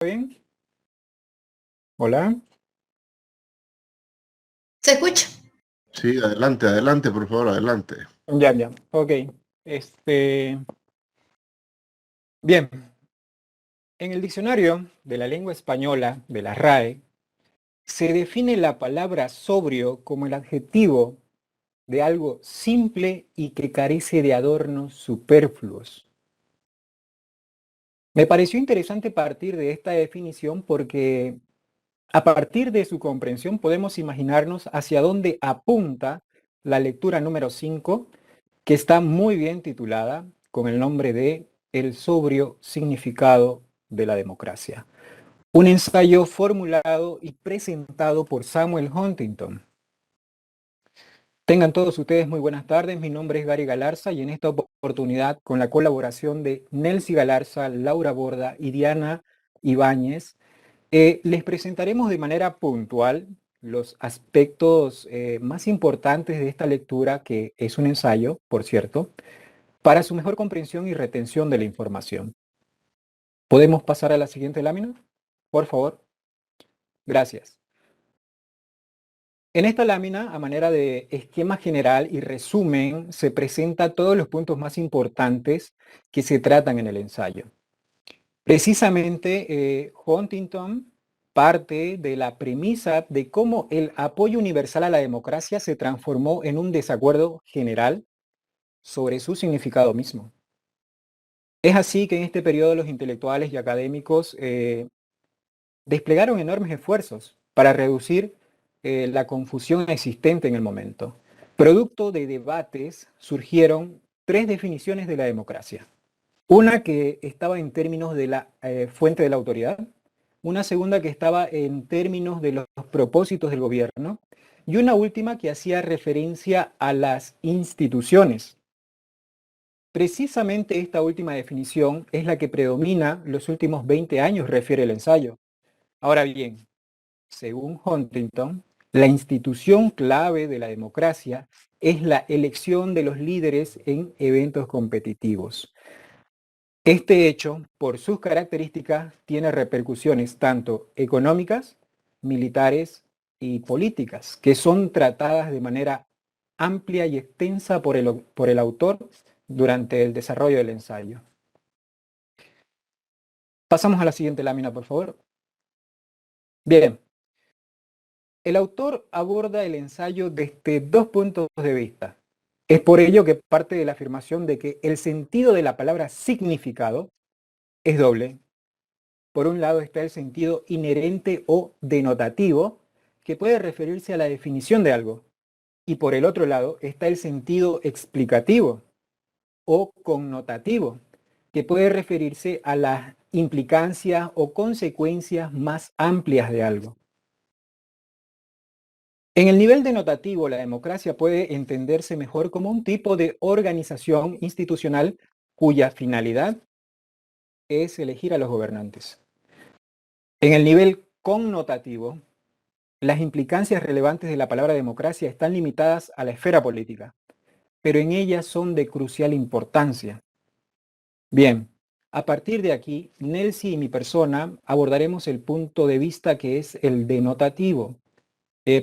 bien? Hola. ¿Se escucha? Sí, adelante, adelante, por favor, adelante. Ya, ya. Ok. Este, bien. En el diccionario de la lengua española, de la RAE, se define la palabra sobrio como el adjetivo de algo simple y que carece de adornos superfluos. Me pareció interesante partir de esta definición porque a partir de su comprensión podemos imaginarnos hacia dónde apunta la lectura número 5, que está muy bien titulada con el nombre de El sobrio significado de la democracia. Un ensayo formulado y presentado por Samuel Huntington. Tengan todos ustedes muy buenas tardes. Mi nombre es Gary Galarza y en esta oportunidad, con la colaboración de Nelcy Galarza, Laura Borda y Diana Ibáñez, les presentaremos de manera puntual los aspectos más importantes de esta lectura, que es un ensayo, por cierto, para su mejor comprensión y retención de la información. ¿Podemos pasar a la siguiente lámina? Por favor. Gracias. En esta lámina, a manera de esquema general y resumen, se presenta todos los puntos más importantes que se tratan en el ensayo. Precisamente, Huntington parte de la premisa de cómo el apoyo universal a la democracia se transformó en un desacuerdo general sobre su significado mismo. Es así que en este periodo los intelectuales y académicos desplegaron enormes esfuerzos para reducir la confusión existente en el momento. Producto de debates surgieron tres definiciones de la democracia. Una que estaba en términos de la fuente de la autoridad, una segunda que estaba en términos de los propósitos del gobierno y una última que hacía referencia a las instituciones. Precisamente esta última definición es la que predomina los últimos 20 años, refiere el ensayo. Ahora bien, según Huntington, la institución clave de la democracia es la elección de los líderes en eventos competitivos. Este hecho, por sus características, tiene repercusiones tanto económicas, militares y políticas, que son tratadas de manera amplia y extensa por el autor durante el desarrollo del ensayo. Pasamos a la siguiente lámina, por favor. Bien, el autor aborda el ensayo desde dos puntos de vista. Es por ello que parte de la afirmación de que el sentido de la palabra significado es doble. Por un lado está el sentido inherente o denotativo, que puede referirse a la definición de algo. Y por el otro lado está el sentido explicativo o connotativo, que puede referirse a las implicancias o consecuencias más amplias de algo. En el nivel denotativo, la democracia puede entenderse mejor como un tipo de organización institucional cuya finalidad es elegir a los gobernantes. En el nivel connotativo, las implicancias relevantes de la palabra democracia están limitadas a la esfera política, pero en ellas son de crucial importancia. Bien, a partir de aquí, Nelcy y mi persona abordaremos el punto de vista que es el denotativo.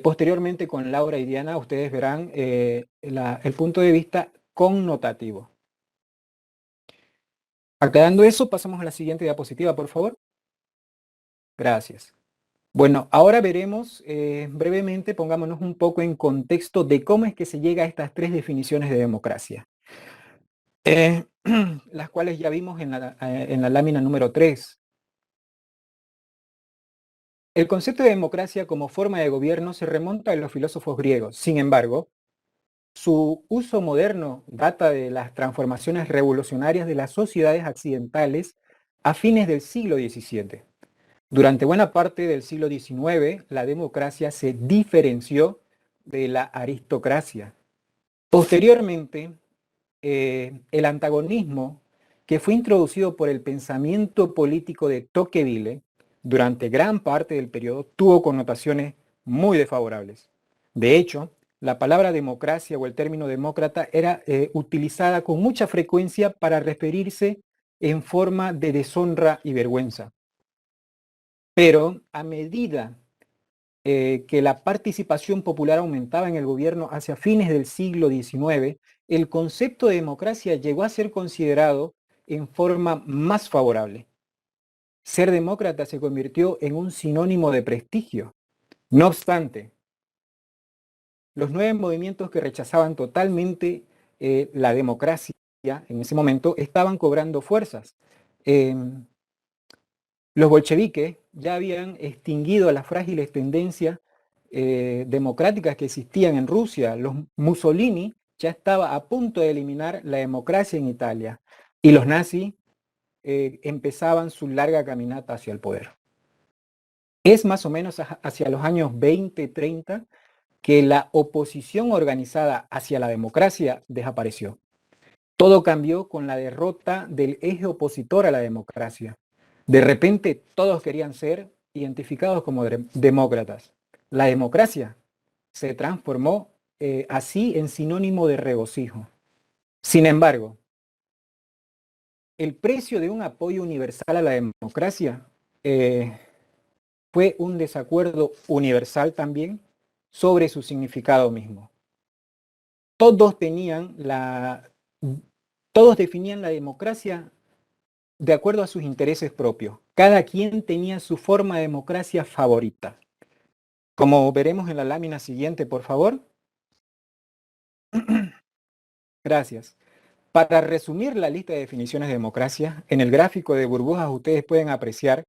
Posteriormente, con Laura y Diana, ustedes verán el punto de vista connotativo. Aclarando eso, pasamos a la siguiente diapositiva, por favor. Gracias. Bueno, ahora veremos brevemente, pongámonos un poco en contexto de cómo es que se llega a estas tres definiciones de democracia, las cuales ya vimos en la lámina número 3. El concepto de democracia como forma de gobierno se remonta a los filósofos griegos. Sin embargo, su uso moderno data de las transformaciones revolucionarias de las sociedades occidentales a fines del siglo XVII. Durante buena parte del siglo XIX, la democracia se diferenció de la aristocracia. Posteriormente, el antagonismo que fue introducido por el pensamiento político de Tocqueville durante gran parte del periodo tuvo connotaciones muy desfavorables. De hecho, la palabra democracia o el término demócrata era utilizada con mucha frecuencia para referirse en forma de deshonra y vergüenza. Pero a medida que la participación popular aumentaba en el gobierno hacia fines del siglo XIX, el concepto de democracia llegó a ser considerado en forma más favorable. Ser demócrata se convirtió en un sinónimo de prestigio. No obstante, los nuevos movimientos que rechazaban totalmente la democracia en ese momento estaban cobrando fuerzas. Los bolcheviques ya habían extinguido las frágiles tendencias democráticas que existían en Rusia. Los Mussolini ya estaba a punto de eliminar la democracia en Italia y los nazis empezaban su larga caminata hacia el poder. Es más o menos hacia los años 20, 30 que la oposición organizada hacia la democracia desapareció. Todo cambió con la derrota del eje opositor a la democracia. De repente todos querían ser identificados como demócratas. La democracia se transformó así en sinónimo de regocijo. Sin embargo, el precio de un apoyo universal a la democracia fue un desacuerdo universal también sobre su significado mismo. Todos definían la democracia de acuerdo a sus intereses propios. Cada quien tenía su forma de democracia favorita. Como veremos en la lámina siguiente, por favor. Gracias. Para resumir la lista de definiciones de democracia, en el gráfico de burbujas ustedes pueden apreciar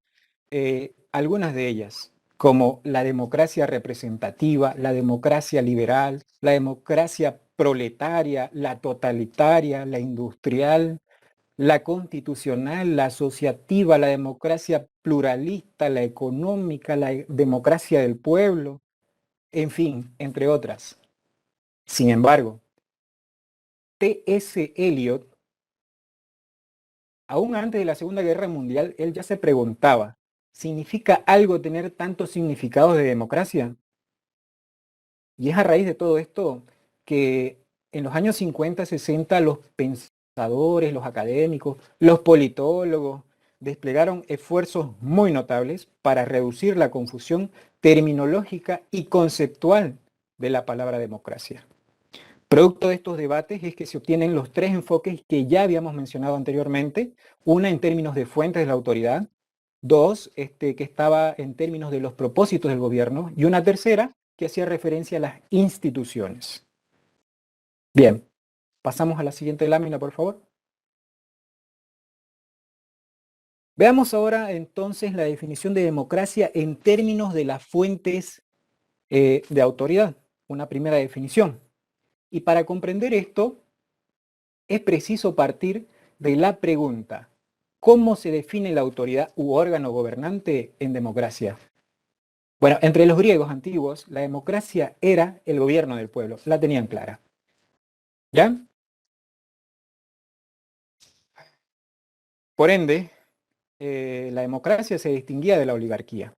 algunas de ellas, como la democracia representativa, la democracia liberal, la democracia proletaria, la totalitaria, la industrial, la constitucional, la asociativa, la democracia pluralista, la económica, la democracia del pueblo, en fin, entre otras. Sin embargo, T.S. Eliot, aún antes de la Segunda Guerra Mundial, él ya se preguntaba, ¿significa algo tener tantos significados de democracia? Y es a raíz de todo esto que en los años 50, 60, los pensadores, los académicos, los politólogos desplegaron esfuerzos muy notables para reducir la confusión terminológica y conceptual de la palabra democracia. Producto de estos debates es que se obtienen los tres enfoques que ya habíamos mencionado anteriormente, una en términos de fuentes de la autoridad, dos, que estaba en términos de los propósitos del gobierno, y una tercera que hacía referencia a las instituciones. Bien, pasamos a la siguiente lámina, por favor. Veamos ahora entonces la definición de democracia en términos de las fuentes de autoridad, una primera definición. Y para comprender esto, es preciso partir de la pregunta, ¿cómo se define la autoridad u órgano gobernante en democracia? Bueno, entre los griegos antiguos, la democracia era el gobierno del pueblo, la tenían clara. ¿Ya? Por ende, la democracia se distinguía de la oligarquía.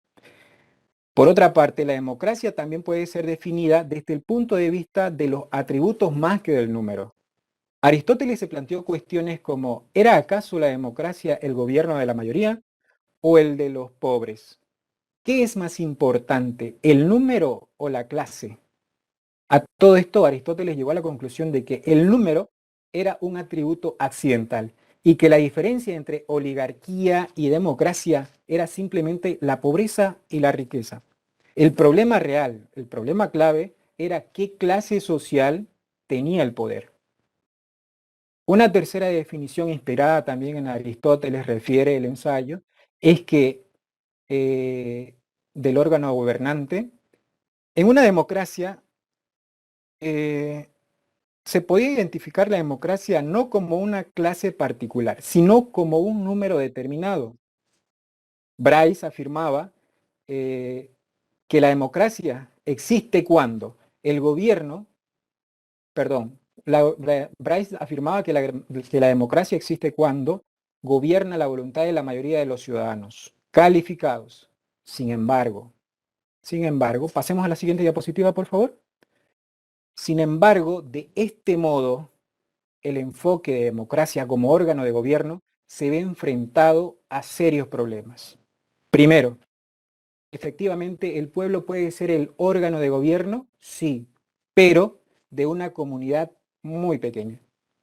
Por otra parte, la democracia también puede ser definida desde el punto de vista de los atributos más que del número. Aristóteles se planteó cuestiones como, ¿era acaso la democracia el gobierno de la mayoría o el de los pobres? ¿Qué es más importante, el número o la clase? A todo esto, Aristóteles llegó a la conclusión de que el número era un atributo accidental y que la diferencia entre oligarquía y democracia era simplemente la pobreza y la riqueza. El problema real, el problema clave, era qué clase social tenía el poder. Una tercera definición inspirada también en Aristóteles, refiere el ensayo, es que del órgano gobernante, en una democracia se podía identificar la democracia no como una clase particular, sino como un número determinado. Bryce afirmaba que la democracia existe cuando el gobierno, perdón, Bryce afirmaba que la democracia existe cuando gobierna la voluntad de la mayoría de los ciudadanos, calificados. Sin embargo, pasemos a la siguiente diapositiva, por favor. Sin embargo, de este modo, el enfoque de democracia como órgano de gobierno se ve enfrentado a serios problemas. Primero, Efectivamente, el pueblo puede ser el órgano de gobierno, sí, pero de una comunidad muy pequeña,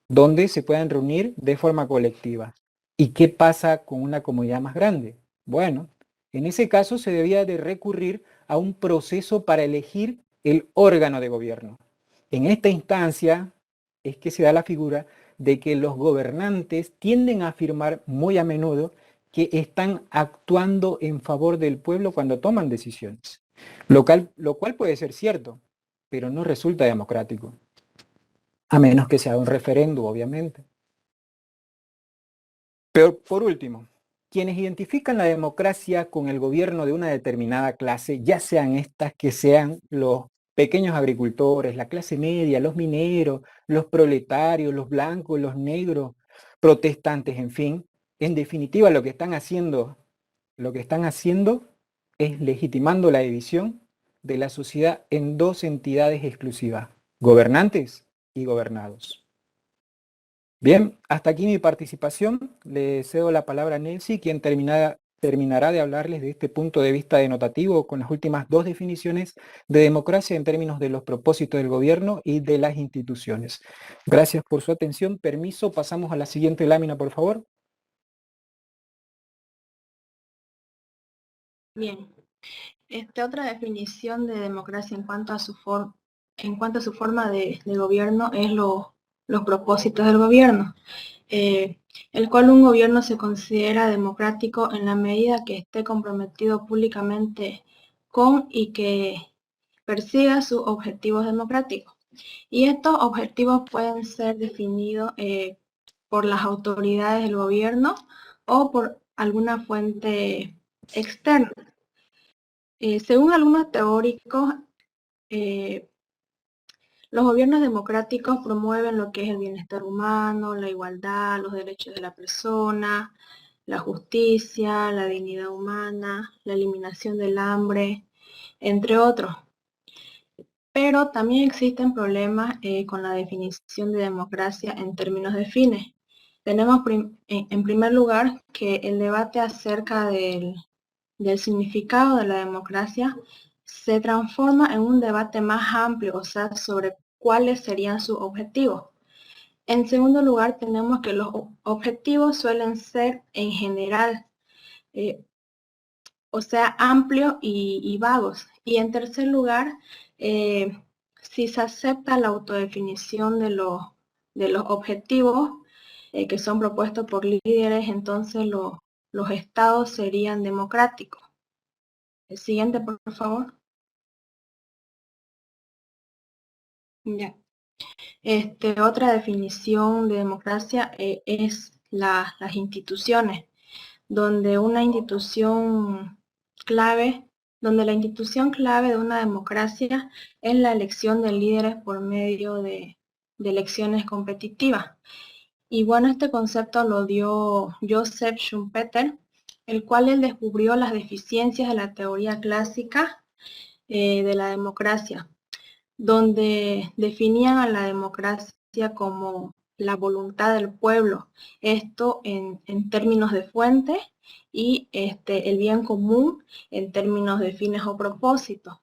donde se puedan reunir de forma colectiva. ¿Y qué pasa con una comunidad más grande? Bueno, en ese caso se debía de recurrir a un proceso para elegir el órgano de gobierno. En esta instancia es que se da la figura de que los gobernantes tienden a afirmar muy a menudo que están actuando en favor del pueblo cuando toman decisiones, lo cual puede ser cierto, pero no resulta democrático, a menos que sea un referéndum, obviamente. Pero por último, quienes identifican la democracia con el gobierno de una determinada clase, ya sean estas que sean los pequeños agricultores, la clase media, los mineros, los proletarios, los blancos, los negros, protestantes, en fin, en definitiva lo que están haciendo es legitimando la división de la sociedad en dos entidades exclusivas, gobernantes y gobernados. Bien, hasta aquí mi participación. Le cedo la palabra a Nelsi, quien terminará de hablarles de este punto de vista denotativo con las últimas dos definiciones de democracia en términos de los propósitos del gobierno y de las instituciones. Gracias por su atención. Permiso, pasamos a la siguiente lámina, por favor. Bien, otra definición de democracia en cuanto a su forma de gobierno es los propósitos del gobierno, el cual un gobierno se considera democrático en la medida que esté comprometido públicamente con y que persiga sus objetivos democráticos. Y estos objetivos pueden ser definidos por las autoridades del gobierno o por alguna fuente externa. Según algunos teóricos, los gobiernos democráticos promueven lo que es el bienestar humano, la igualdad, los derechos de la persona, la justicia, la dignidad humana, la eliminación del hambre, entre otros. Pero también existen problemas con la definición de democracia en términos de fines. Tenemos en primer lugar que el debate acerca del significado de la democracia se transforma en un debate más amplio, o sea, sobre cuáles serían sus objetivos. En segundo lugar, tenemos que los objetivos suelen ser en general, o sea, amplios y vagos. Y en tercer lugar, si se acepta la autodefinición de los objetivos que son propuestos por líderes, entonces los estados serían democráticos. El siguiente, por favor. Ya. Otra definición de democracia es las instituciones, donde una institución clave, donde la institución clave de una democracia es la elección de líderes por medio de elecciones competitivas. Y bueno, este concepto lo dio Joseph Schumpeter, el cual él descubrió las deficiencias de la teoría clásica de la democracia, donde definían a la democracia como la voluntad del pueblo, esto en términos de fuente, y el bien común en términos de fines o propósitos.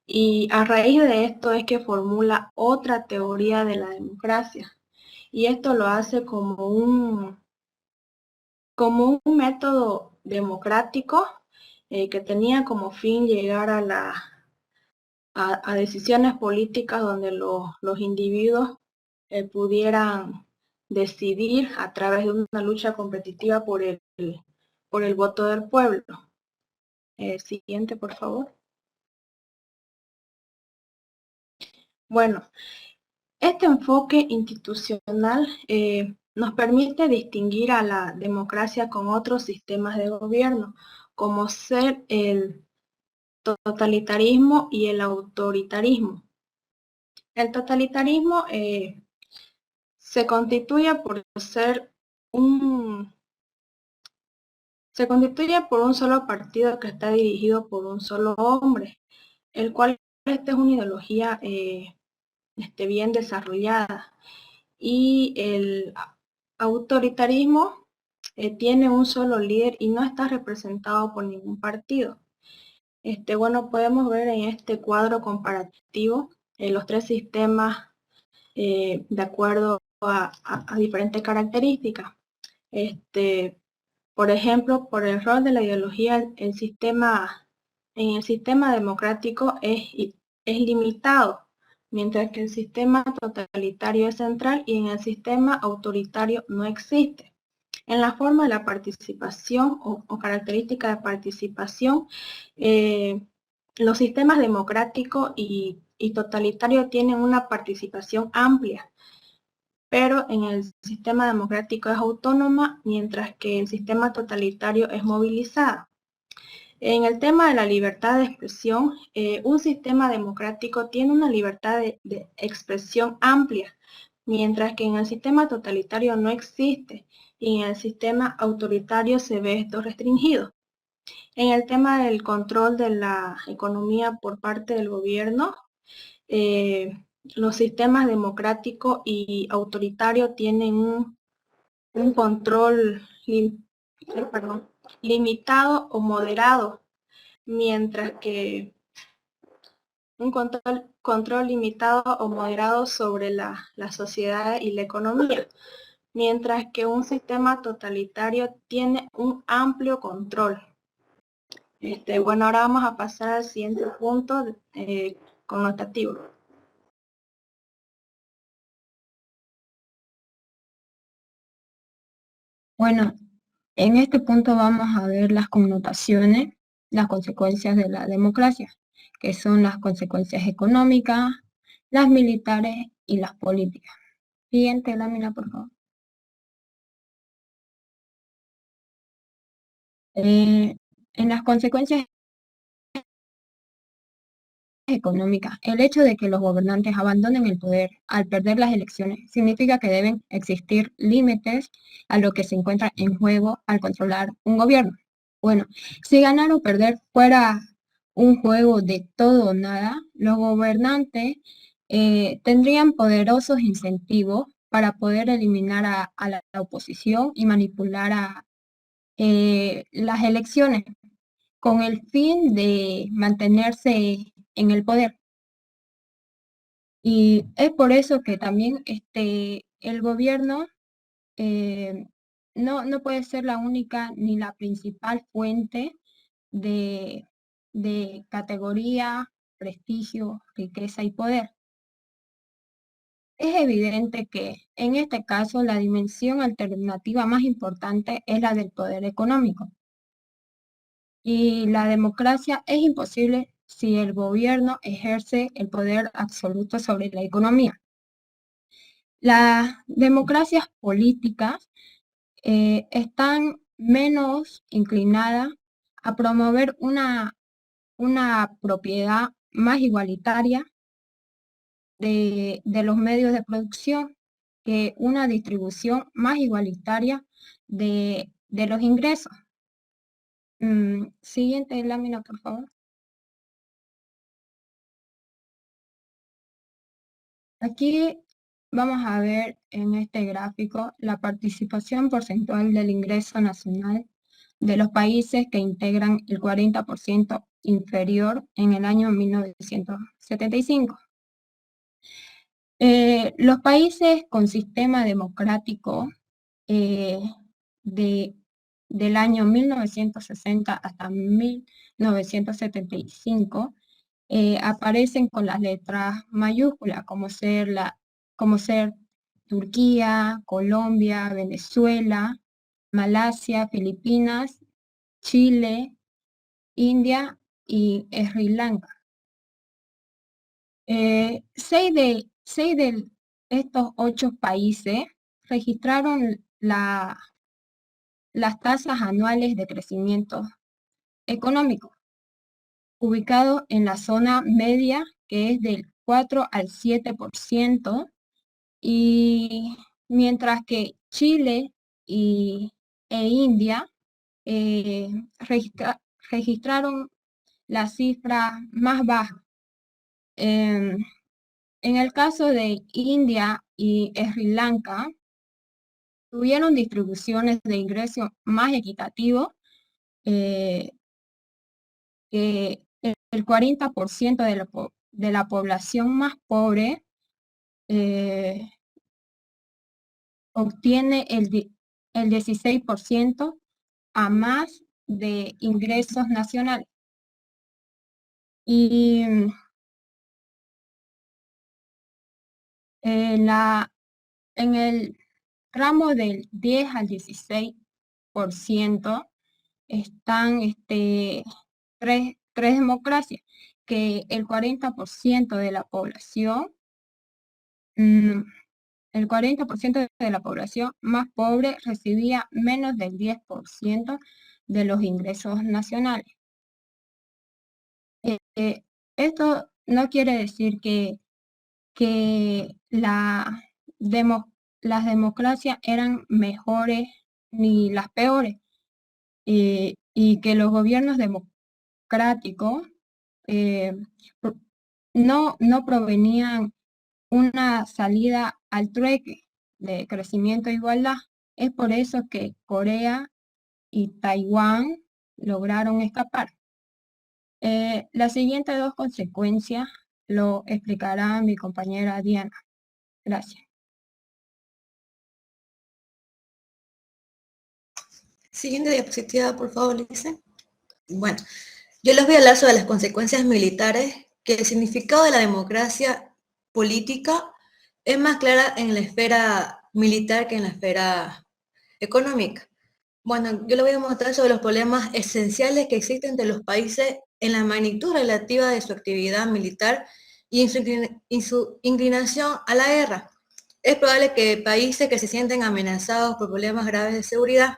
Y a raíz de esto es que formula otra teoría de la democracia, y esto lo hace como un método democrático que tenía como fin llegar a decisiones políticas donde los individuos pudieran decidir a través de una lucha competitiva por el voto del pueblo. Siguiente, por favor. Bueno, este enfoque institucional nos permite distinguir a la democracia con otros sistemas de gobierno, como ser el totalitarismo y el autoritarismo. El totalitarismo se constituye por un solo partido que está dirigido por un solo hombre, el cual es una ideología bien desarrollada. Y el autoritarismo tiene un solo líder y no está representado por ningún partido. Bueno, podemos ver en este cuadro comparativo los tres sistemas de acuerdo a diferentes características. Por ejemplo, por el rol de la ideología, en el sistema democrático es limitado, mientras que el sistema totalitario es central y en el sistema autoritario no existe. En la forma de la participación o característica de participación, los sistemas democráticos y totalitarios tienen una participación amplia, pero en el sistema democrático es autónoma, mientras que el sistema totalitario es movilizada. En el tema de la libertad de expresión, un sistema democrático tiene una libertad de expresión amplia, mientras que en el sistema totalitario no existe y en el sistema autoritario se ve esto restringido. En el tema del control de la economía por parte del gobierno, los sistemas democrático y autoritario tienen un control limitado o moderado, mientras que un control limitado o moderado sobre la sociedad y la economía, mientras que un sistema totalitario tiene un amplio control. Bueno, ahora vamos a pasar al siguiente punto connotativo. Bueno, en este punto vamos a ver las connotaciones, las consecuencias de la democracia, que son las consecuencias económicas, las militares y las políticas. Siguiente lámina, por favor. En las consecuencias económicas, el hecho de que los gobernantes abandonen el poder al perder las elecciones significa que deben existir límites a lo que se encuentra en juego al controlar un gobierno. Bueno, si ganar o perder fuera un juego de todo o nada, los gobernantes tendrían poderosos incentivos para poder eliminar a la oposición y manipular a las elecciones con el fin de mantenerse en el poder. Y es por eso que también el gobierno no puede ser la única ni la principal fuente de categoría, prestigio, riqueza y poder. Es evidente que en este caso la dimensión alternativa más importante es la del poder económico. Y la democracia es imposible si el gobierno ejerce el poder absoluto sobre la economía. Las democracias políticas están menos inclinadas a promover una propiedad más igualitaria de los medios de producción que una distribución más igualitaria de los ingresos. Siguiente lámina, por favor. Aquí vamos a ver en este gráfico la participación porcentual del ingreso nacional de los países que integran el 40% inferior en el año 1975. Los países con sistema democrático del año 1960 hasta 1975 aparecen con las letras mayúsculas, como ser Turquía, Colombia, Venezuela, Malasia, Filipinas, Chile, India y Sri Lanka. 6 de estos 8 países registraron las tasas anuales de crecimiento económico, ubicado en la zona media, que es del 4 al 7%, y mientras que Chile e India registraron la cifra más baja. En el caso de India y Sri Lanka, tuvieron distribuciones de ingresos más equitativos que el 40% de la población más pobre obtiene el 16% a más de ingresos nacionales. Y en el ramo del 10 al 16% están tres democracias, que el 40% de la población, el 40% de la población más pobre recibía menos del 10% de los ingresos nacionales. Esto no quiere decir que las democracias eran mejores ni las peores, y que los gobiernos democráticos no provenían una salida al trueque de crecimiento e igualdad. Es por eso que Corea y Taiwán lograron escapar. Las siguientes dos consecuencias lo explicará mi compañera Diana. Gracias. Siguiente diapositiva, por favor, Lice. Bueno, yo les voy a hablar sobre las consecuencias militares, que el significado de la democracia política es más clara en la esfera militar que en la esfera económica. Bueno, yo les voy a mostrar sobre los problemas esenciales que existen entre los países en la magnitud relativa de su actividad militar y en su inclinación a la guerra. Es probable que países que se sienten amenazados por problemas graves de seguridad,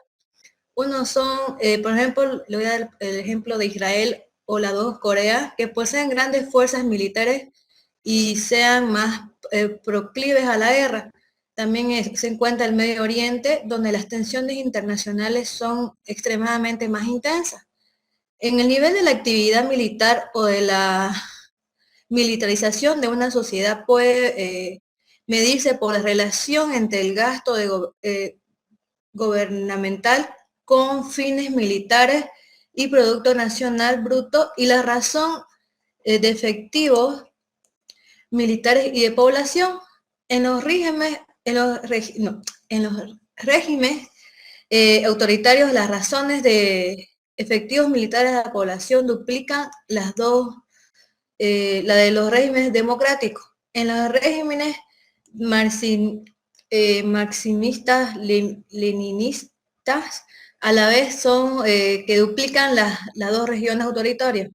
uno son, por ejemplo, le voy a dar el ejemplo de Israel o las dos Coreas, que poseen grandes fuerzas militares y sean más proclives a la guerra. También se encuentra el Medio Oriente, donde las tensiones internacionales son extremadamente más intensas. En el nivel de la actividad militar o de la militarización de una sociedad puede medirse por la relación entre el gasto gubernamental con fines militares y Producto Nacional Bruto y la razón de efectivos militares y de población. En los regímenes autoritarios, las razones de efectivos militares de la población duplican la de los regímenes democráticos. En los regímenes maximistas, leninistas, a la vez son que duplican las dos regiones autoritarias.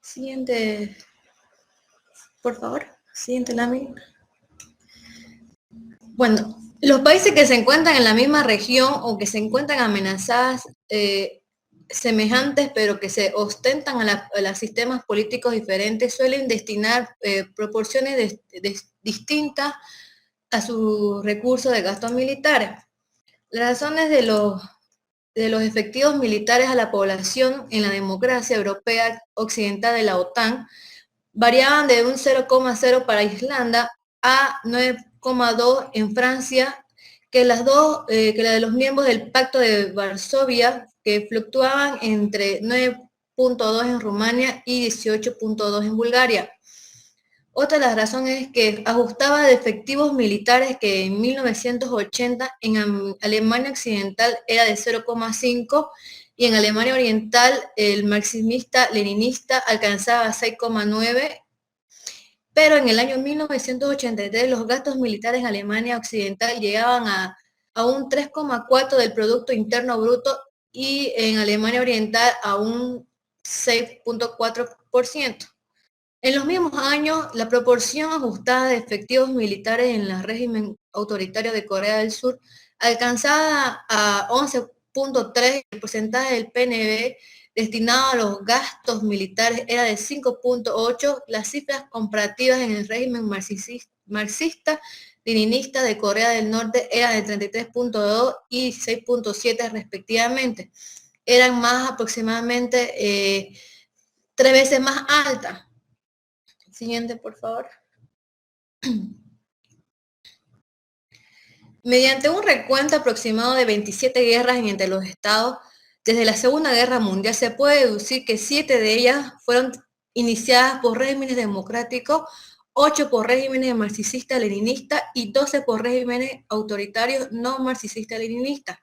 Siguiente, por favor. Siguiente lámina. Bueno, los países que se encuentran en la misma región o que se encuentran amenazadas semejantes, pero que se ostentan a los sistemas políticos diferentes, suelen destinar proporciones distintas a sus recursos de gastos militares. Las razones de los efectivos militares a la población en la democracia europea occidental de la OTAN variaban de un 0,0 para Irlanda a 9,2 en Francia, que la de los miembros del Pacto de Varsovia, que fluctuaban entre 9,2 en Rumania y 18,2 en Bulgaria. Otra de las razones es que ajustaba de efectivos militares que en 1980 en Alemania Occidental era de 0,5 y en Alemania Oriental el marxista-leninista alcanzaba 6,9, pero en el año 1983 los gastos militares en Alemania Occidental llegaban a un 3,4 del Producto Interno Bruto y en Alemania Oriental a un 6,4%. En los mismos años, la proporción ajustada de efectivos militares en el régimen autoritario de Corea del Sur alcanzaba a 11,3, el porcentaje del PNB destinado a los gastos militares era de 5,8, las cifras comparativas en el régimen marxista-leninista de Corea del Norte eran de 33,2 y 6,7 respectivamente. Eran más aproximadamente 3 veces más altas. Siguiente, por favor. Mediante un recuento aproximado de 27 guerras entre los estados, Desde la Segunda Guerra Mundial se puede deducir que 7 de ellas fueron iniciadas por regímenes democráticos, 8 por regímenes marxistas-leninistas y 12 por regímenes autoritarios no marxistas-leninistas.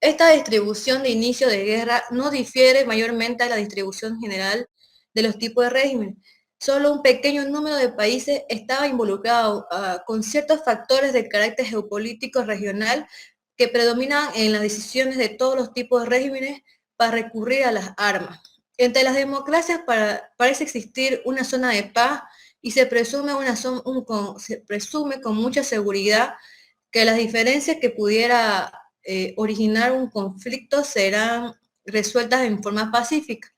Esta distribución de inicio de guerra no difiere mayormente a la distribución general de los tipos de régimen. Solo un pequeño número de países estaba involucrado con ciertos factores de carácter geopolítico regional que predominan en las decisiones de todos los tipos de regímenes para recurrir a las armas. Entre las democracias parece existir una zona de paz y se presume con mucha seguridad que las diferencias que pudiera originar un conflicto serán resueltas en forma pacífica.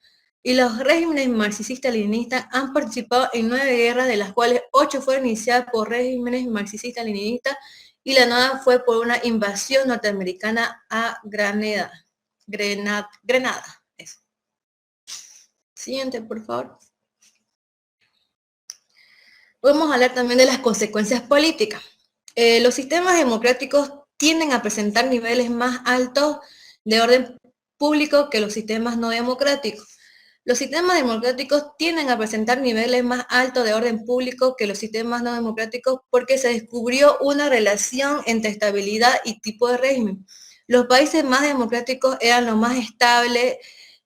Y los regímenes marxistas-leninistas han participado en 9 guerras, de las cuales 8 fueron iniciadas por regímenes marxistas-leninistas y la 9 fue por una invasión norteamericana a Grenada. Eso. Siguiente, por favor. Podemos hablar también de las consecuencias políticas. Los sistemas democráticos tienden a presentar niveles más altos de orden público que los sistemas no democráticos. Los sistemas democráticos tienden a presentar niveles más altos de orden público que los sistemas no democráticos porque se descubrió una relación entre estabilidad y tipo de régimen. Los países más democráticos eran los más estables,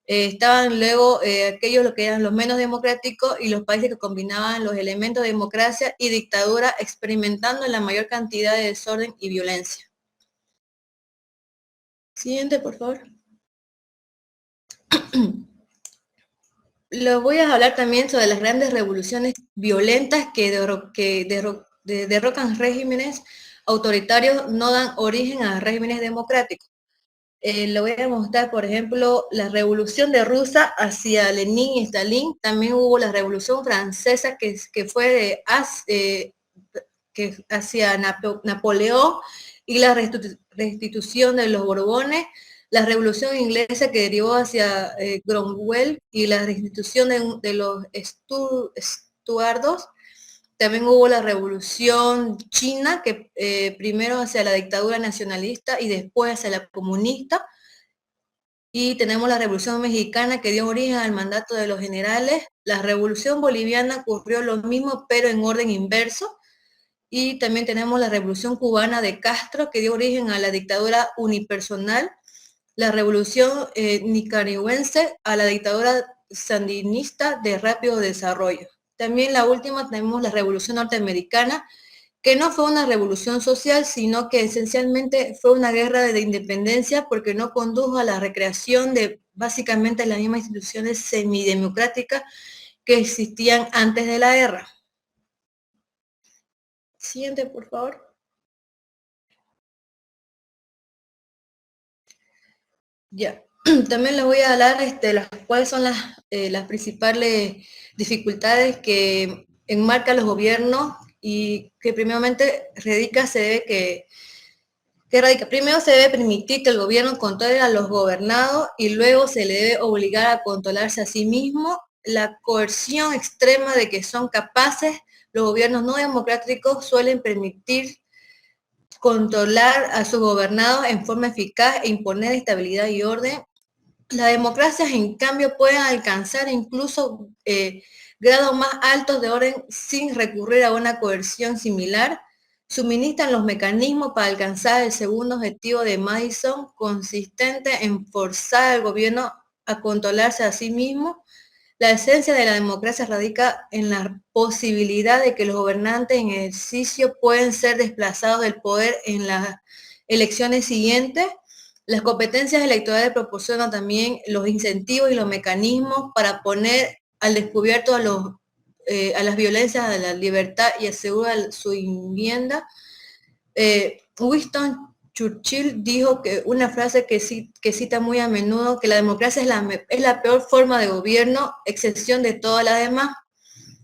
estaban luego aquellos lo que eran los menos democráticos y los países que combinaban los elementos de democracia y dictadura, experimentando la mayor cantidad de desorden y violencia. Siguiente, por favor. Les voy a hablar también sobre las grandes revoluciones violentas que derrocan regímenes autoritarios, no dan origen a regímenes democráticos. Le voy a mostrar, por ejemplo, la revolución de Rusia hacia Lenin y Stalin. También hubo la revolución francesa que fue hacia Napoleón y la restitución de los Borbones. La revolución inglesa que derivó hacia Cromwell y la restitución de los Estuardos. También hubo la revolución china, que primero hacia la dictadura nacionalista y después hacia la comunista. Y tenemos la revolución mexicana que dio origen al mandato de los generales. La revolución boliviana ocurrió lo mismo, pero en orden inverso. Y también tenemos la revolución cubana de Castro, que dio origen a la dictadura unipersonal. La revolución nicaragüense a la dictadura sandinista de rápido desarrollo. También la última tenemos la revolución norteamericana, que no fue una revolución social, sino que esencialmente fue una guerra de independencia porque no condujo a la recreación de básicamente las mismas instituciones semidemocráticas que existían antes de la guerra. Siguiente, por favor. Ya, también les voy a hablar cuáles son las principales dificultades que enmarcan los gobiernos y que primeramente primero se debe permitir que el gobierno controle a los gobernados y luego se le debe obligar a controlarse a sí mismo. La coerción extrema de que son capaces, los gobiernos no democráticos suelen permitir controlar a sus gobernados en forma eficaz e imponer estabilidad y orden. Las democracias, en cambio, pueden alcanzar incluso grados más altos de orden sin recurrir a una coerción similar. Suministran los mecanismos para alcanzar el segundo objetivo de Madison, consistente en forzar al gobierno a controlarse a sí mismo. La esencia de la democracia radica en la posibilidad de que los gobernantes en ejercicio pueden ser desplazados del poder en las elecciones siguientes. Las competencias electorales proporcionan también los incentivos y los mecanismos para poner al descubierto a las violencias de la libertad y asegurar su vivienda. Winston Churchill dijo que una frase que cita muy a menudo, que la democracia es la peor forma de gobierno, excepción de todas las demás.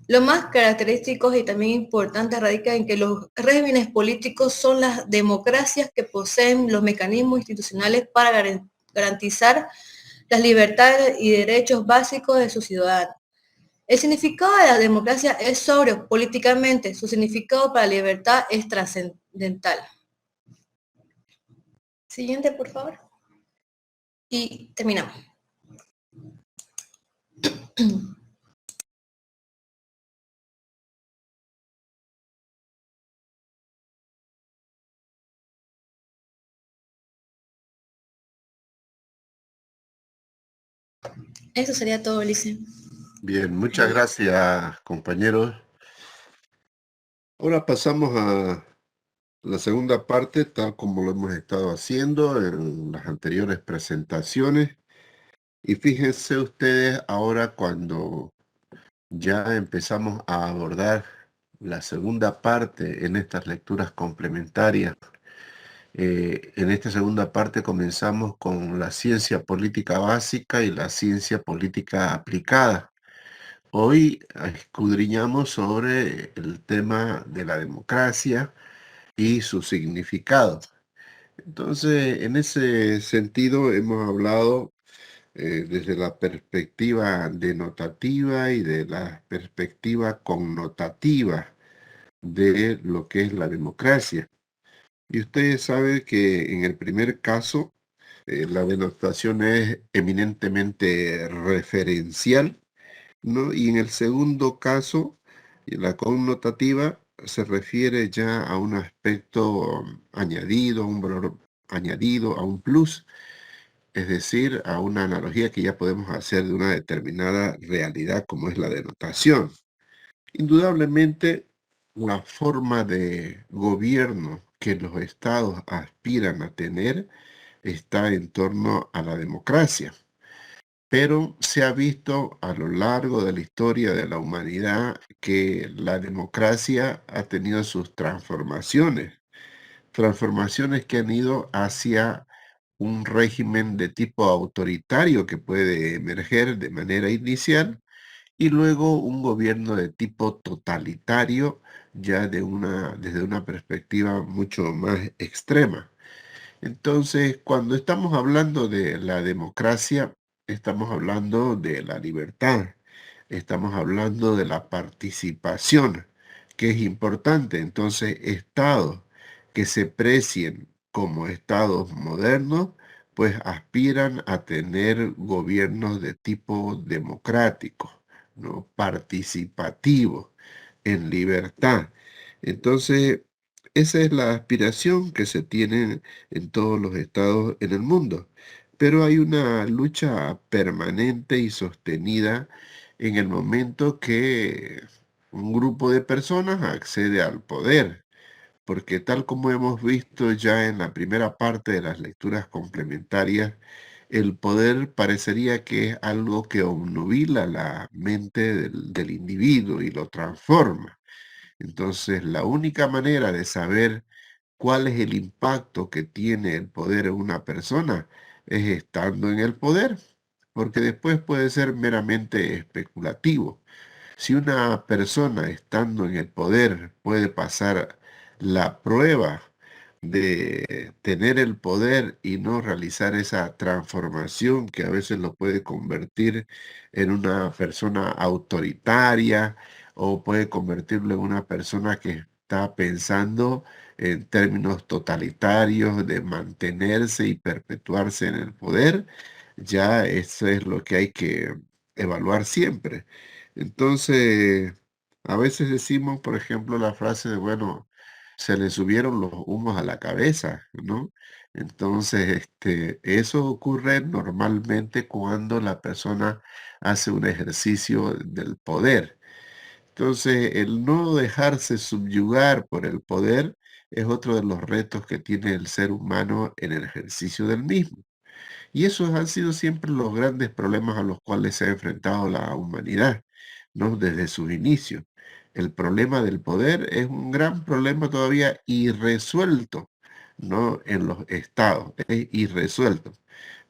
Lo más característico y también importante radica en que los regímenes políticos son las democracias que poseen los mecanismos institucionales para garantizar las libertades y derechos básicos de sus ciudadanos. El significado de la democracia es sobrio políticamente, su significado para la libertad es trascendental. Siguiente, por favor. Y terminamos. Eso sería todo, Lice. Bien, muchas gracias, compañeros. Ahora pasamos a la segunda parte, tal como lo hemos estado haciendo en las anteriores presentaciones. Y fíjense ustedes ahora cuando ya empezamos a abordar la segunda parte en estas lecturas complementarias. En esta segunda parte comenzamos con la ciencia política básica y la ciencia política aplicada. Hoy escudriñamos sobre el tema de la democracia y su significado. Entonces, en ese sentido hemos hablado desde la perspectiva denotativa y de la perspectiva connotativa de lo que es la democracia. Y ustedes saben que en el primer caso, la denotación es eminentemente referencial, ¿no? Y en el segundo caso, la connotativa se refiere ya a un aspecto añadido, a un valor añadido, a un plus, es decir, a una analogía que ya podemos hacer de una determinada realidad como es la denotación. Indudablemente, la forma de gobierno que los estados aspiran a tener está en torno a la democracia. Pero se ha visto a lo largo de la historia de la humanidad que la democracia ha tenido sus transformaciones que han ido hacia un régimen de tipo autoritario que puede emerger de manera inicial y luego un gobierno de tipo totalitario ya desde una perspectiva mucho más extrema. Entonces, cuando estamos hablando de la democracia, estamos hablando de la libertad, estamos hablando de la participación, que es importante. Entonces, estados que se precien como estados modernos, pues aspiran a tener gobiernos de tipo democrático, ¿no? Participativo, en libertad. Entonces, esa es la aspiración que se tiene en todos los estados en el mundo. Pero hay una lucha permanente y sostenida en el momento que un grupo de personas accede al poder, porque tal como hemos visto ya en la primera parte de las lecturas complementarias, el poder parecería que es algo que obnubila la mente del individuo y lo transforma. Entonces, la única manera de saber cuál es el impacto que tiene el poder en una persona es estando en el poder, porque después puede ser meramente especulativo. Si una persona estando en el poder puede pasar la prueba de tener el poder y no realizar esa transformación que a veces lo puede convertir en una persona autoritaria o puede convertirlo en una persona que está pensando en términos totalitarios de mantenerse y perpetuarse en el poder, ya eso es lo que hay que evaluar siempre. Entonces, a veces decimos, por ejemplo, la frase de, bueno, se le subieron los humos a la cabeza, ¿no? Entonces, eso ocurre normalmente cuando la persona hace un ejercicio del poder. Entonces, el no dejarse subyugar por el poder es otro de los retos que tiene el ser humano en el ejercicio del mismo. Y esos han sido siempre los grandes problemas a los cuales se ha enfrentado la humanidad, ¿no? Desde sus inicios. El problema del poder es un gran problema todavía irresuelto, ¿no? En los estados, es irresuelto.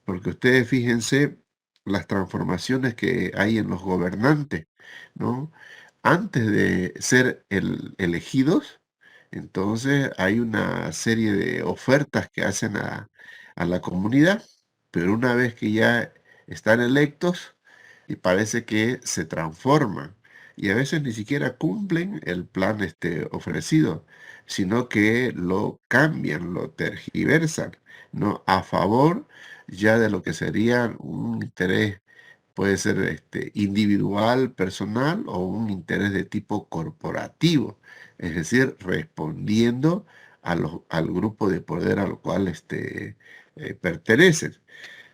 Porque ustedes fíjense las transformaciones que hay en los gobernantes, ¿no? Antes de ser elegidos, entonces hay una serie de ofertas que hacen a la comunidad, pero una vez que ya están electos, y parece que se transforman y a veces ni siquiera cumplen el plan ofrecido, sino que lo cambian, lo tergiversan, ¿no? A favor ya de lo que sería un interés, puede ser individual, personal o un interés de tipo corporativo, es decir, respondiendo al grupo de poder al cual pertenecen.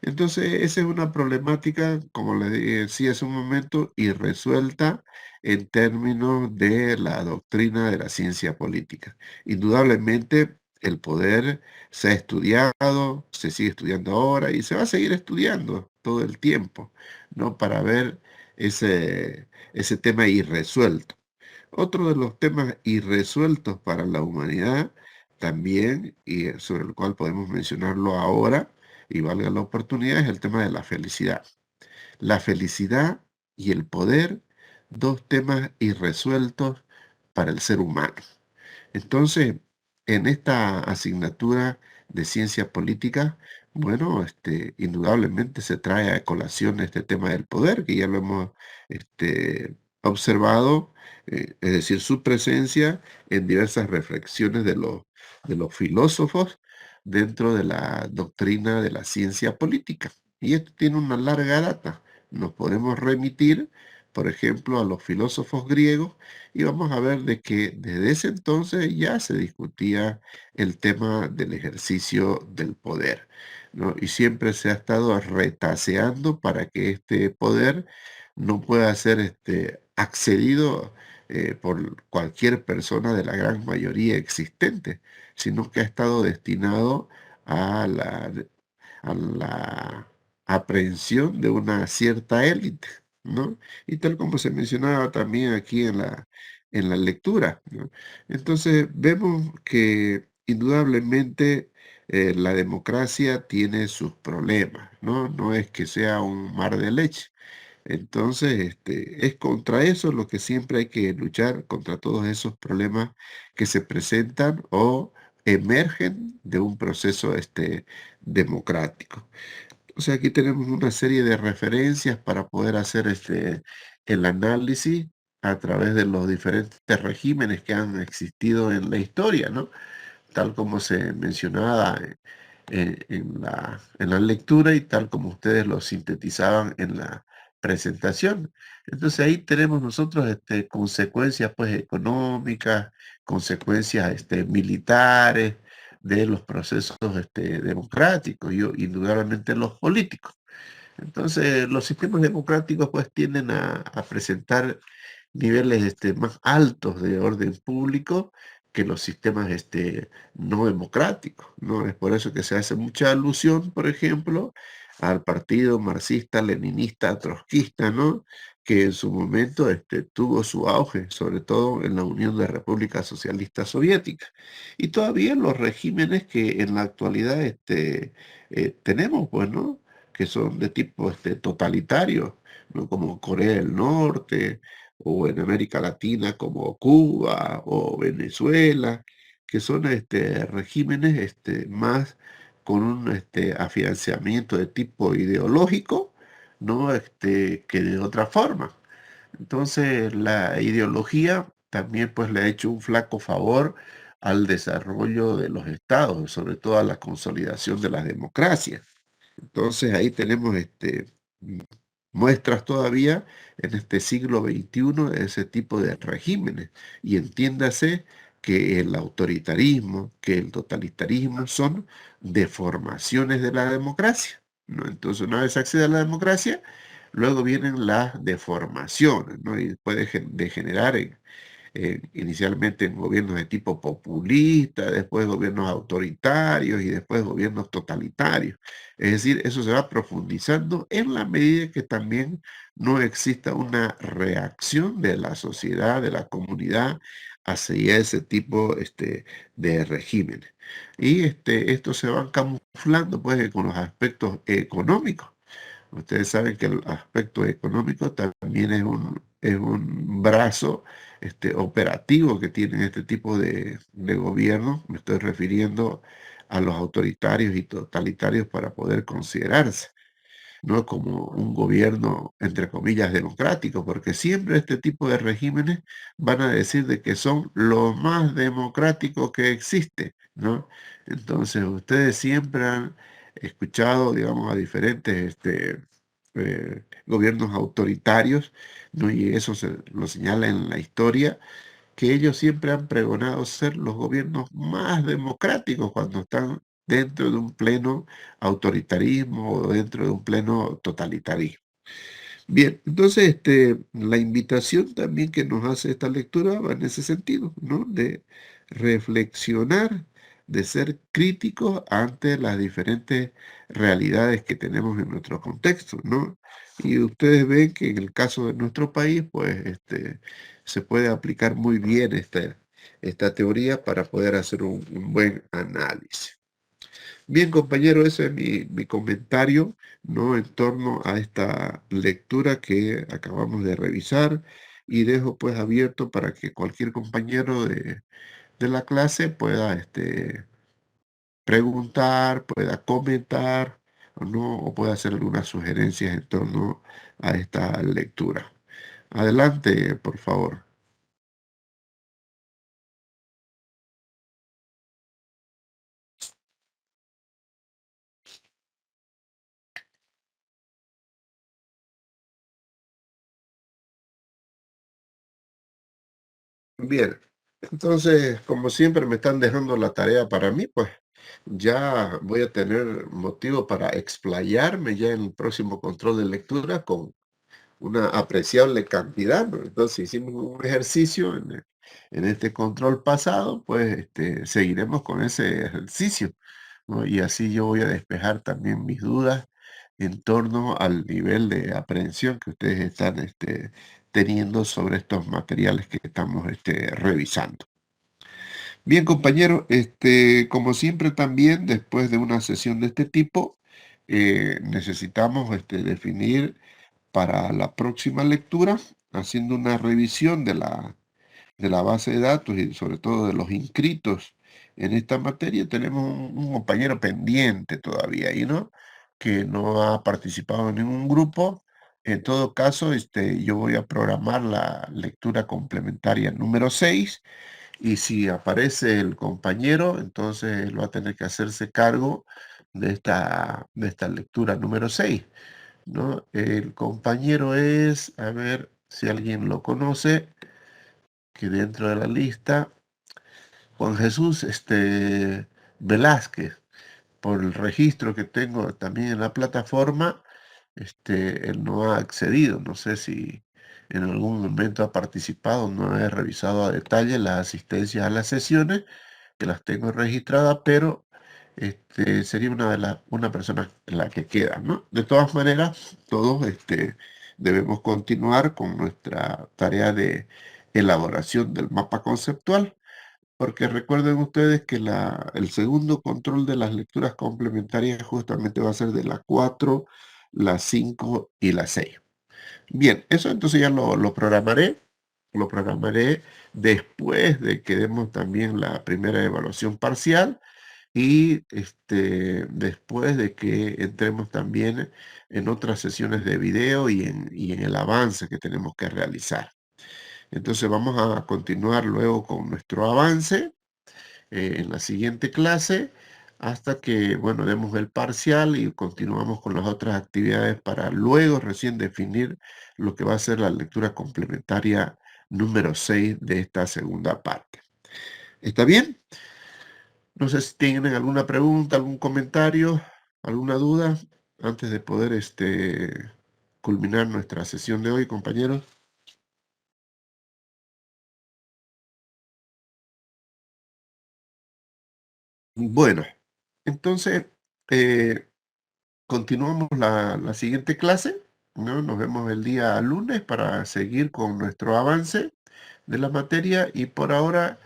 Entonces, esa es una problemática, como le decía hace un momento, irresuelta en términos de la doctrina de la ciencia política. Indudablemente, el poder se ha estudiado, se sigue estudiando ahora y se va a seguir estudiando todo el tiempo, ¿no? Para ver ese tema irresuelto. Otro de los temas irresueltos para la humanidad también, y sobre el cual podemos mencionarlo ahora, y valga la oportunidad, es el tema de la felicidad. La felicidad y el poder, dos temas irresueltos para el ser humano. Entonces, en esta asignatura de ciencia política, bueno, indudablemente se trae a colación este tema del poder, que ya lo hemos observado, es decir, su presencia en diversas reflexiones de los filósofos dentro de la doctrina de la ciencia política. Y esto tiene una larga data. Nos podemos remitir, por ejemplo, a los filósofos griegos y vamos a ver de que desde ese entonces ya se discutía el tema del ejercicio del poder, ¿no? Y siempre se ha estado retaseando para que este poder no pueda ser accedido por cualquier persona de la gran mayoría existente, sino que ha estado destinado a la aprehensión de una cierta élite, ¿no? Y tal como se mencionaba también aquí en la lectura, ¿no? Entonces vemos que indudablemente la democracia tiene sus problemas, ¿no? No es que sea un mar de leche. Entonces, es contra eso lo que siempre hay que luchar, contra todos esos problemas que se presentan o emergen de un proceso democrático. O sea, aquí tenemos una serie de referencias para poder hacer el análisis a través de los diferentes regímenes que han existido en la historia, ¿no? Tal como se mencionaba en la lectura y tal como ustedes lo sintetizaban en la presentación. Entonces ahí tenemos nosotros consecuencias pues económicas, consecuencias militares de los procesos democráticos y indudablemente los políticos. Entonces los sistemas democráticos pues tienden a presentar niveles más altos de orden público que los sistemas no democráticos, ¿no? Es por eso que se hace mucha alusión, por ejemplo, al partido marxista-leninista trotskista, ¿no? Que en su momento tuvo su auge, sobre todo en la Unión de Repúblicas Socialistas Soviéticas. Y todavía los regímenes que en la actualidad tenemos, pues, ¿no? Que son de tipo totalitario, ¿no? Como Corea del Norte, o en América Latina como Cuba o Venezuela, que son regímenes más con un afianzamiento de tipo ideológico, ¿no? Que de otra forma. Entonces la ideología también pues le ha hecho un flaco favor al desarrollo de los estados, sobre todo a la consolidación de las democracias. Entonces ahí tenemos mm, muestras todavía en este siglo XXI de ese tipo de regímenes. Y entiéndase que el autoritarismo, que el totalitarismo son deformaciones de la democracia, ¿no? Entonces una vez se accede a la democracia, luego vienen las deformaciones, ¿no? Y puede degenerar inicialmente en gobiernos de tipo populista, después gobiernos autoritarios y después gobiernos totalitarios. Es decir, eso se va profundizando en la medida que también no exista una reacción de la sociedad, de la comunidad hacia ese tipo de regímenes. Y estos se van camuflando pues con los aspectos económicos. Ustedes saben que el aspecto económico también es un brazo operativo que tienen este tipo de gobierno. Me estoy refiriendo a los autoritarios y totalitarios para poder considerarse. no como un gobierno, entre comillas, democrático, porque siempre este tipo de regímenes van a decir de que son lo más democrático que existe, ¿no? Entonces, ustedes siempre han escuchado, digamos, a diferentes gobiernos autoritarios, ¿no? Y eso se lo señala en la historia, que ellos siempre han pregonado ser los gobiernos más democráticos cuando están dentro de un pleno autoritarismo o dentro de un pleno totalitarismo. Bien, entonces la invitación también que nos hace esta lectura va en ese sentido, ¿no? De reflexionar, de ser críticos ante las diferentes realidades que tenemos en nuestro contexto, ¿no? Y ustedes ven que en el caso de nuestro país, pues se puede aplicar muy bien esta teoría para poder hacer un buen análisis. Bien, compañero, ese es mi comentario, ¿no? En torno a esta lectura que acabamos de revisar y dejo pues abierto para que cualquier compañero de la clase pueda preguntar, pueda comentar, o ¿no? O pueda hacer algunas sugerencias en torno a esta lectura. Adelante, por favor. Bien, entonces, como siempre me están dejando la tarea para mí, pues ya voy a tener motivo para explayarme ya en el próximo control de lectura con una apreciable cantidad, ¿no? Entonces hicimos un ejercicio en este control pasado, pues seguiremos con ese ejercicio, ¿no? Y así yo voy a despejar también mis dudas en torno al nivel de aprehensión que ustedes están teniendo sobre estos materiales que estamos revisando. Bien, compañero, como siempre también, después de una sesión de este tipo, necesitamos definir para la próxima lectura, haciendo una revisión de la base de datos y sobre todo de los inscritos en esta materia. Tenemos un compañero pendiente todavía ahí, ¿no? Que no ha participado en ningún grupo. En todo caso, yo voy a programar la lectura complementaria número 6 y si aparece el compañero, entonces él va a tener que hacerse cargo de esta lectura número 6, ¿no? El compañero es, a ver si alguien lo conoce, que dentro de la lista, Juan Jesús Velázquez. Por el registro que tengo también en la plataforma, él no ha accedido. No sé si en algún momento ha participado, no he revisado a detalle las asistencias a las sesiones, que las tengo registradas, pero sería una persona la que queda, ¿no? De todas maneras, todos debemos continuar con nuestra tarea de elaboración del mapa conceptual, porque recuerden ustedes que el segundo control de las lecturas complementarias justamente va a ser de la 4, la 5 y la 6. Bien, eso entonces ya lo programaré después de que demos también la primera evaluación parcial y después de que entremos también en otras sesiones de video y en el avance que tenemos que realizar. Entonces vamos a continuar luego con nuestro avance en la siguiente clase hasta que, bueno, demos el parcial y continuamos con las otras actividades para luego recién definir lo que va a ser la lectura complementaria número 6 de esta segunda parte. ¿Está bien? No sé si tienen alguna pregunta, algún comentario, alguna duda antes de poder culminar nuestra sesión de hoy, compañeros. Bueno, entonces eh, continuamos la siguiente clase, ¿no? Nos vemos el día lunes para seguir con nuestro avance de la materia y por ahora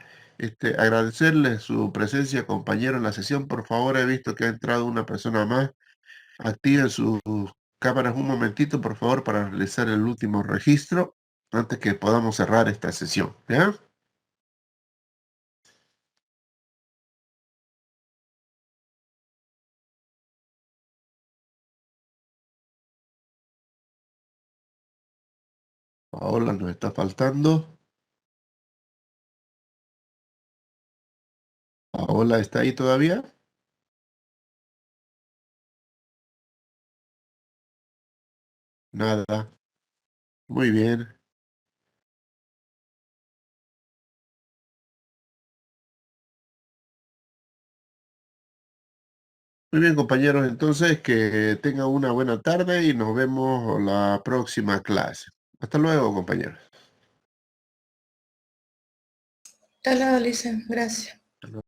agradecerle su presencia, compañero, en la sesión. Por favor, he visto que ha entrado una persona más. Activen sus cámaras un momentito, por favor, para realizar el último registro antes que podamos cerrar esta sesión, ¿ya? Paola nos está faltando. Paola, ¿está ahí todavía? Nada. Muy bien. Muy bien, compañeros. Entonces, que tengan una buena tarde y nos vemos la próxima clase. Hasta luego, compañeros. Hasta luego, Lisa. Gracias.